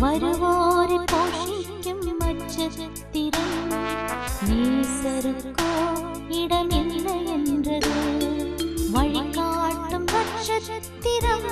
வருவோரை போஷிக்கும் நட்சத்திரம் நேசருக்கோ இடமில்லை என்றது வழிகாட்டும் நட்சத்திரம்.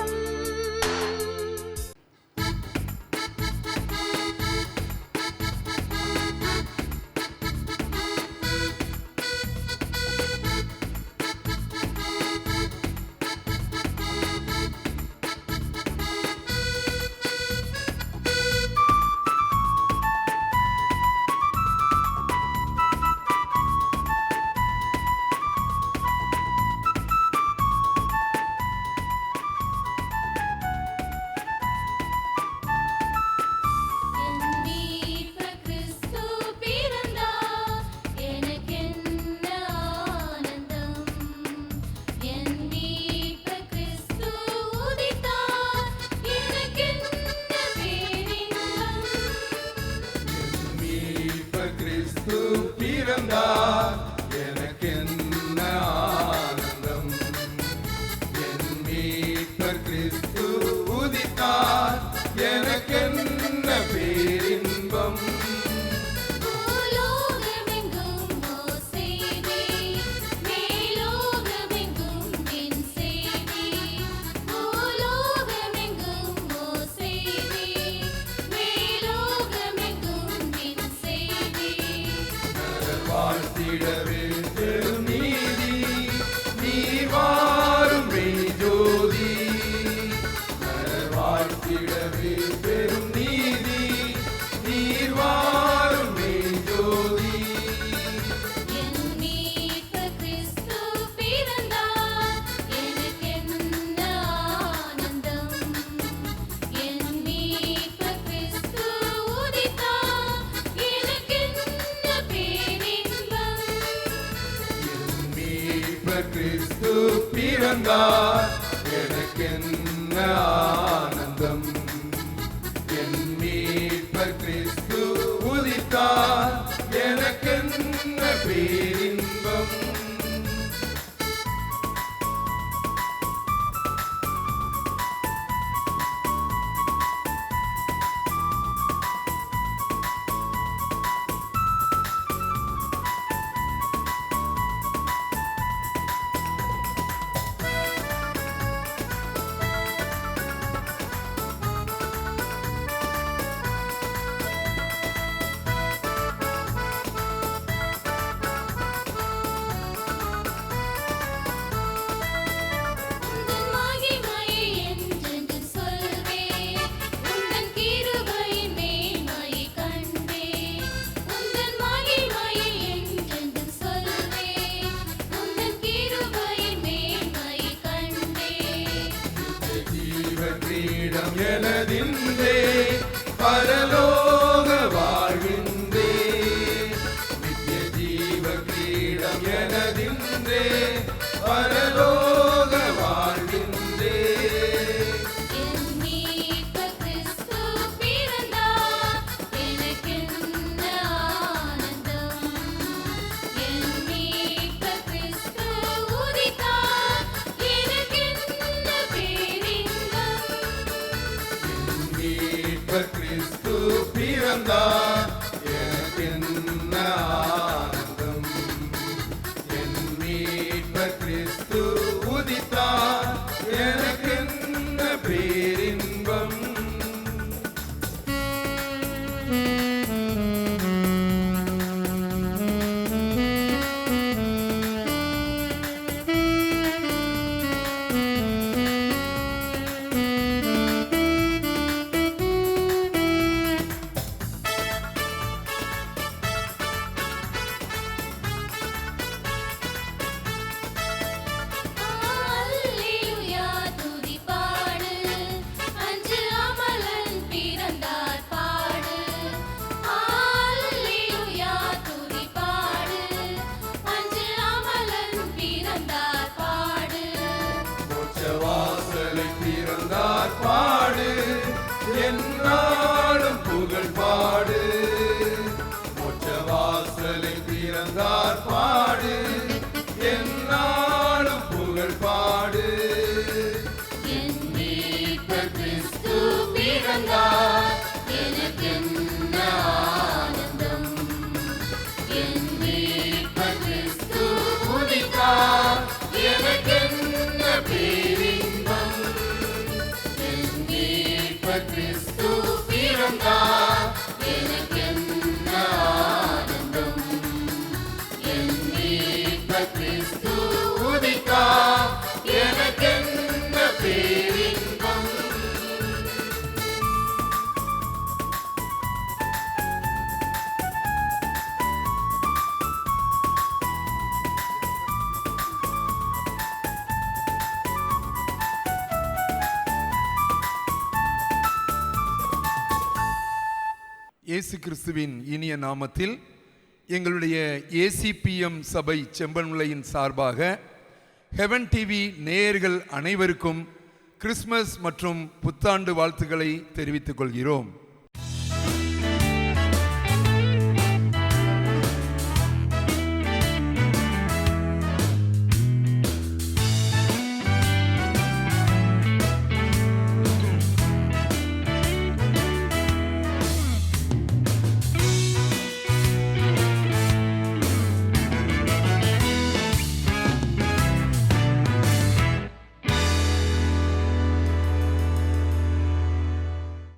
எனக்கென்ன ஆனந்தம், என் மீட்பர் கிறிஸ்து உதித்தார், எனக்கென்ன பேரின்பம். வாழ்த்திடவே பெரும் நீதி, நீர் வாரும் மெய்ஜோதி. வாழ்த்திடவே பெரும் நீதி, நீர் வாரும் மெய்ஜோதி. கிறிஸ்து பிறந்தார், எனக்கென்ன ஆனந்தம், என் மீட்பர் கிறிஸ்து உதித்தார், எனக்கென்ன பேரின்பம். கிரீடம் எனதின்றே பரலோக வாழ்கின்றே, நித்திய ஜீவ கிரீடம் எனதின்றே பரலோக வாழ்கின்றே. கிறிஸ்து பிறந்தார், எனக்கென்ன ஆனந்தம், என் மீட்பர் கிறிஸ்து உதித்தார், எனக்கென்ன பேரின்பம். இயேசு கிறிஸ்துவின் இனிய நாமத்தில் எங்களுடைய ஏசிபிஎம் சபை செம்பன்முளையின் சார்பாக ஹெவன் டிவி நேயர்கள் அனைவருக்கும் கிறிஸ்மஸ் மற்றும் புத்தாண்டு வாழ்த்துக்களை தெரிவித்துக் கொள்கிறோம்.